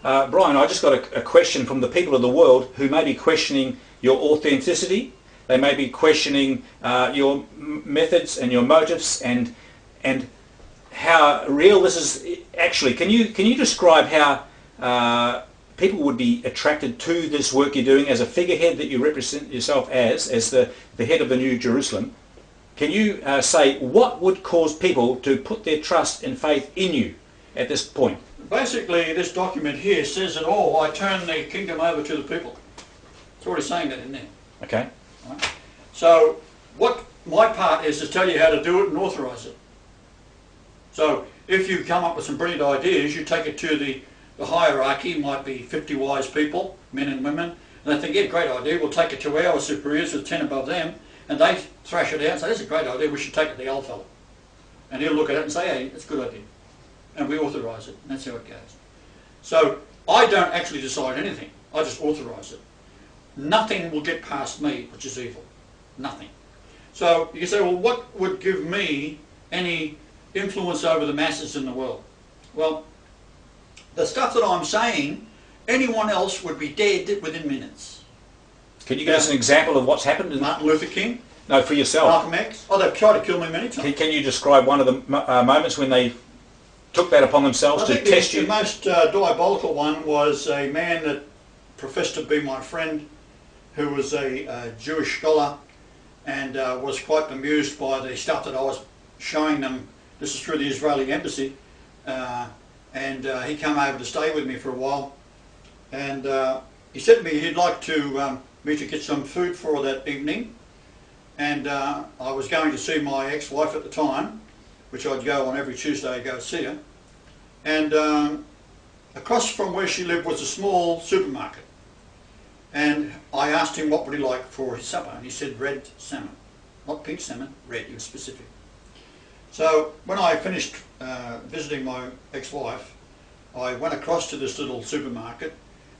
Brian, I just got a question from the people of the world who may be questioning your authenticity. They may be questioning your methods and your motives and how real this is actually. Can you describe how people would be attracted to this work you're doing as a figurehead that you represent yourself as the head of the New Jerusalem? Can you say what would cause people to put their trust and faith in you at this point? Basically, this document here says it all. I turn the kingdom over to the people. It's already saying that in there. Okay. Right? So what my part is to tell you how to do it and authorise it. So if you come up with some brilliant ideas, you take it to the hierarchy, might be 50 wise people, men and women, and they think, yeah, great idea, we'll take it to our superiors with 10 above them, and they thrash it out and say, that's a great idea, we should take it to the old fellow. And he'll look at it and say, hey, that's a good idea. And we authorise it, and that's how it goes. So I don't actually decide anything, I just authorise it. Nothing will get past me which is evil. Nothing. So you can say, well, what would give me any influence over the masses in the world? Well, the stuff that I'm saying, anyone else would be dead within minutes. Can you give us an example of what's happened? Martin Luther King. No, for yourself. Malcolm X. Oh, they've tried to kill me many times. Can you describe one of the moments when they took that upon themselves to test you? The most diabolical one was a man that professed to be my friend, who was a Jewish scholar, and was quite bemused by the stuff that I was showing them. This is through the Israeli embassy, and he came over to stay with me for a while, and he said to me he'd like to me to get some food for that evening, and I was going to see my ex-wife at the time, which I'd go on every Tuesday, go see her, and across from where she lived was a small supermarket. And I asked him what would he like for his supper, and he said red salmon. Not pink salmon, red, he was specific. So when I finished visiting my ex-wife, I went across to this little supermarket,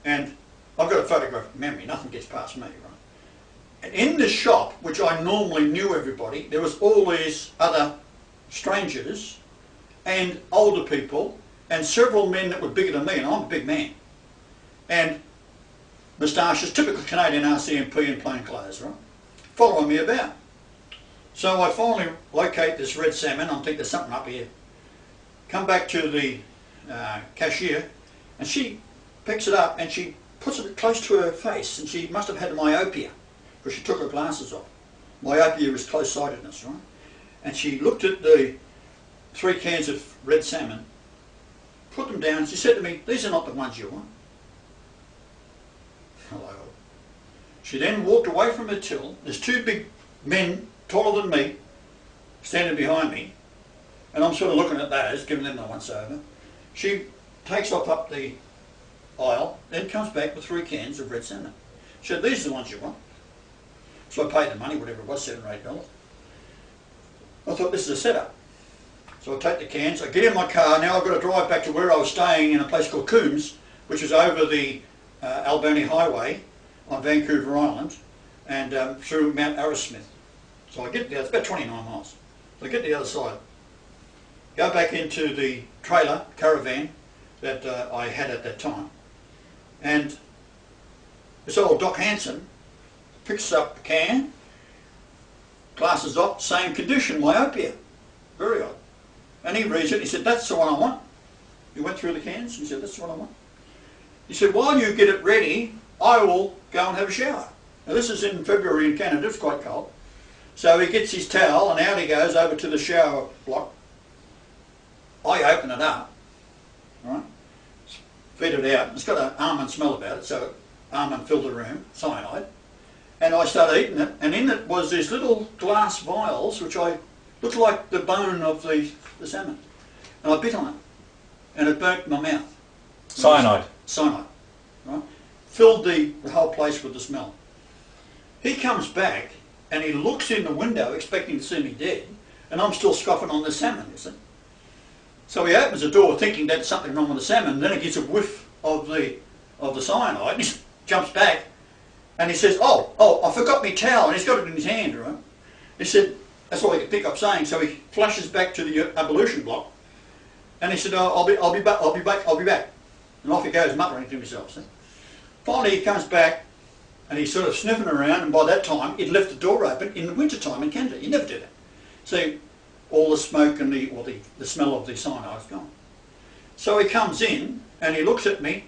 and I've got a photographic memory, nothing gets past me, right? And in this shop, which I normally knew everybody, there was all these other strangers and older people and several men that were bigger than me, and I'm a big man. And moustaches, typical Canadian RCMP in plain clothes, right? Following me about. So I finally locate this red salmon. I'm thinking there's something up here. Come back to the cashier, and she picks it up and she puts it close to her face, and she must have had myopia because she took her glasses off. Myopia is close-sightedness, right? And she looked at the 3 cans of red salmon, put them down, and she said to me, these are not the ones you want. Hello. She then walked away from her till. There's 2 big men, taller than me, standing behind me, and I'm sort of looking at those, giving them the once over. She takes off up the aisle, then comes back with 3 cans of red salmon. She said, these are the ones you want. So I paid the money, whatever it was, $7 or $8. I thought, this is a setup. So I take the cans, I get in my car, now I've got to drive back to where I was staying in a place called Coombs, which is over the Albany Highway on Vancouver Island, and through Mount Arrowsmith. So I get there, it's about 29 miles. So I get to the other side, go back into the trailer, caravan, that I had at that time, and this old Doc Hanson picks up the can, glasses off, same condition, myopia, very odd. And he reads it, he said, that's the one I want. He went through the cans, he said, that's the one I want. He said, while you get it ready, I will go and have a shower. Now this is in February in Canada, it's quite cold. So he gets his towel and out he goes over to the shower block. I open it up, right, feed it out. It's got an almond smell about it, so almond filled the room, cyanide. And I started eating it, and in it was these little glass vials, which looked like the bone of the salmon. And I bit on it, and it burnt my mouth. Cyanide. Cyanide, right? Filled the whole place with the smell. He comes back, and he looks in the window expecting to see me dead, and I'm still scoffing on the salmon, you see. So he opens the door thinking there's something wrong with the salmon, and then he gets a whiff of the cyanide, and he jumps back, and he says, oh, I forgot my towel, and he's got it in his hand, right? He said, that's all he could pick up saying, so he flashes back to the ablution block, and he said, oh, I'll be back. And off he goes muttering to himself. See? Finally he comes back and he's sort of sniffing around, and by that time he'd left the door open in the winter time in Canada. He never did it. See, all the smoke and the smell of the cyanide is gone. So he comes in and he looks at me,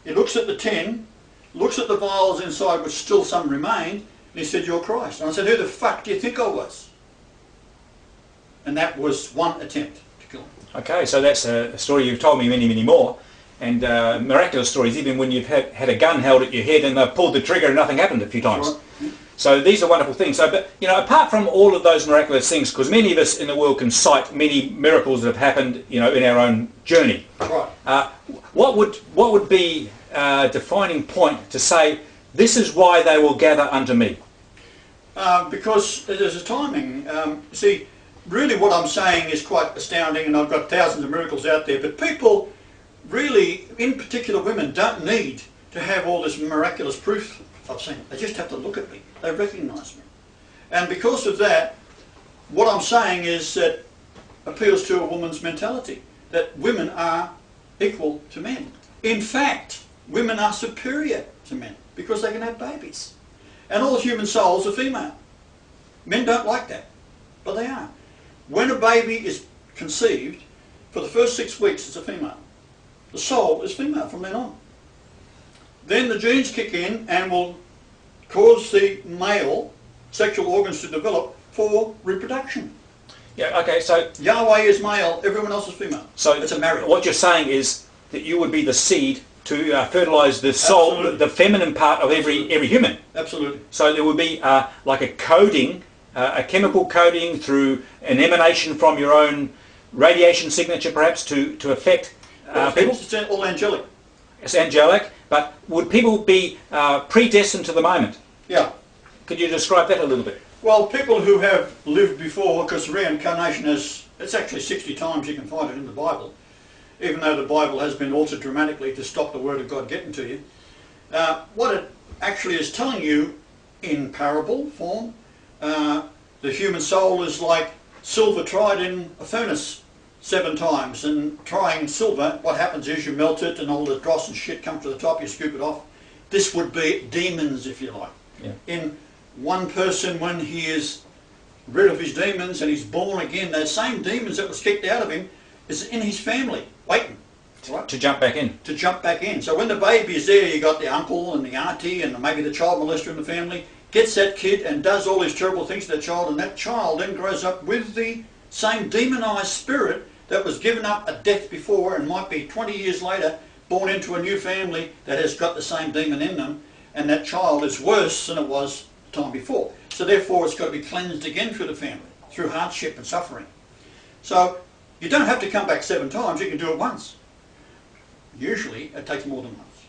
he looks at the tin, looks at the vials inside which still some remained, and he said, "You're Christ." And I said, "Who the fuck do you think I was?" And that was one attempt to kill him. Okay, so that's a story you've told me many, many more. And miraculous stories, even when you've had a gun held at your head and they've pulled the trigger and nothing happened a few times. Right. Yeah. So these are wonderful things. So, but you know, apart from all of those miraculous things, because many of us in the world can cite many miracles that have happened, you know, in our own journey. Right. What would be a defining point to say this is why they will gather unto me? Because there's a timing. See, really what I'm saying is quite astounding, and I've got thousands of miracles out there, but people really, in particular women, don't need to have all this miraculous proof I've seen. They just have to look at me. They recognise me. And because of that, what I'm saying is that appeals to a woman's mentality, that women are equal to men. In fact, women are superior to men because they can have babies. And all human souls are female. Men don't like that, but they are. When a baby is conceived, for the first 6 weeks it's a female. The soul is female from then on. Then the genes kick in and will cause the male sexual organs to develop for reproduction. Yeah, okay, so Yahweh is male, everyone else is female. So it's a marriage. What you're saying is that you would be the seed to fertilise the soul, Absolutely. the feminine part of every human. Absolutely. So there would be like a coding, a chemical coding through an emanation from your own radiation signature perhaps to affect people? It's all angelic. It's angelic, but would people be predestined to the moment? Yeah. Could you describe that a little bit? Well, people who have lived before, because reincarnation is, it's actually 60 times you can find it in the Bible, even though the Bible has been altered dramatically to stop the Word of God getting to you. What it actually is telling you in parable form, the human soul is like silver tried in a furnace 7 times, and trying silver, what happens is you melt it and all the dross and shit comes to the top, you scoop it off. This would be demons, if you like. Yeah. In one person, when he is rid of his demons and he's born again, those same demons that was kicked out of him is in his family, waiting. Right? To jump back in. To jump back in. So when the baby is there, you got the uncle and the auntie and maybe the child molester in the family, gets that kid and does all these terrible things to that child, and that child then grows up with the same demonized spirit that was given up at death before, and might be 20 years later born into a new family that has got the same demon in them, and that child is worse than it was the time before. So therefore it's got to be cleansed again through the family, through hardship and suffering. So you don't have to come back 7 times, you can do it once. Usually it takes more than once.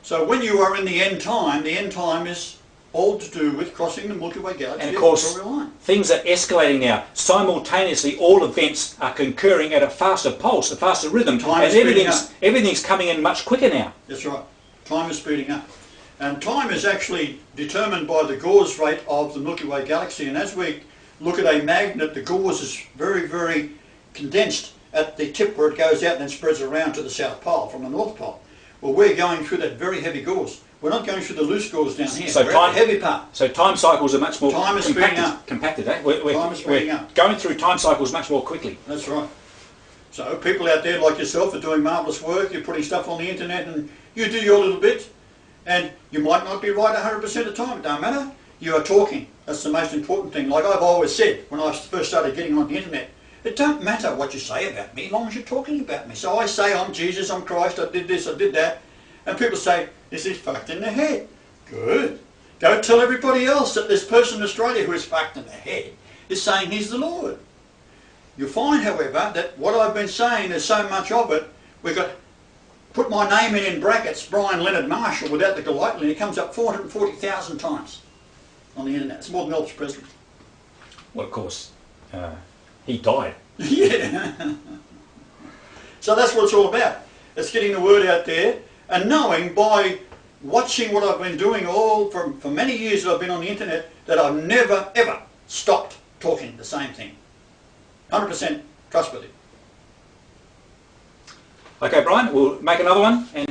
So when you are in the end time is all to do with crossing the Milky Way galaxy. And of course, line. things are escalating now. Simultaneously, all events are concurring at a faster pulse, a faster rhythm, and everything's coming in much quicker now. That's right. Time is speeding up. And time is actually determined by the gauze rate of the Milky Way galaxy. And as we look at a magnet, the gauze is very, very condensed at the tip where it goes out and then spreads around to the South Pole from the North Pole. Well, we're going through that very heavy gauze. We're not going through the loose gauze down here. So we're at the heavy part. So time cycles are much more time is speeding up. Compacted, eh? Time is speeding up. Going through time cycles much more quickly. That's right. So people out there like yourself are doing marvellous work. You're putting stuff on the internet and you do your little bit. And you might not be right 100% of the time. It don't matter. You are talking. That's the most important thing. Like I've always said when I first started getting on the internet, it don't matter what you say about me as long as you're talking about me. So I say I'm Jesus, I'm Christ, I did this, I did that. And people say, this is fucked in the head. Good. Go tell everybody else that this person in Australia who is fucked in the head is saying he's the Lord. You'll find, however, that what I've been saying, there's so much of it, we've got, put my name in brackets, Brian Leonard Marshall, without the Golightly, and it comes up 440,000 times on the internet. It's more than Elvis Presley. Well, of course, he died. Yeah. So that's what it's all about. It's getting the word out there and knowing by watching what I've been doing all for many years that I've been on the internet that I've never ever stopped talking the same thing. 100% trustworthy. Okay, Brian, we'll make another one and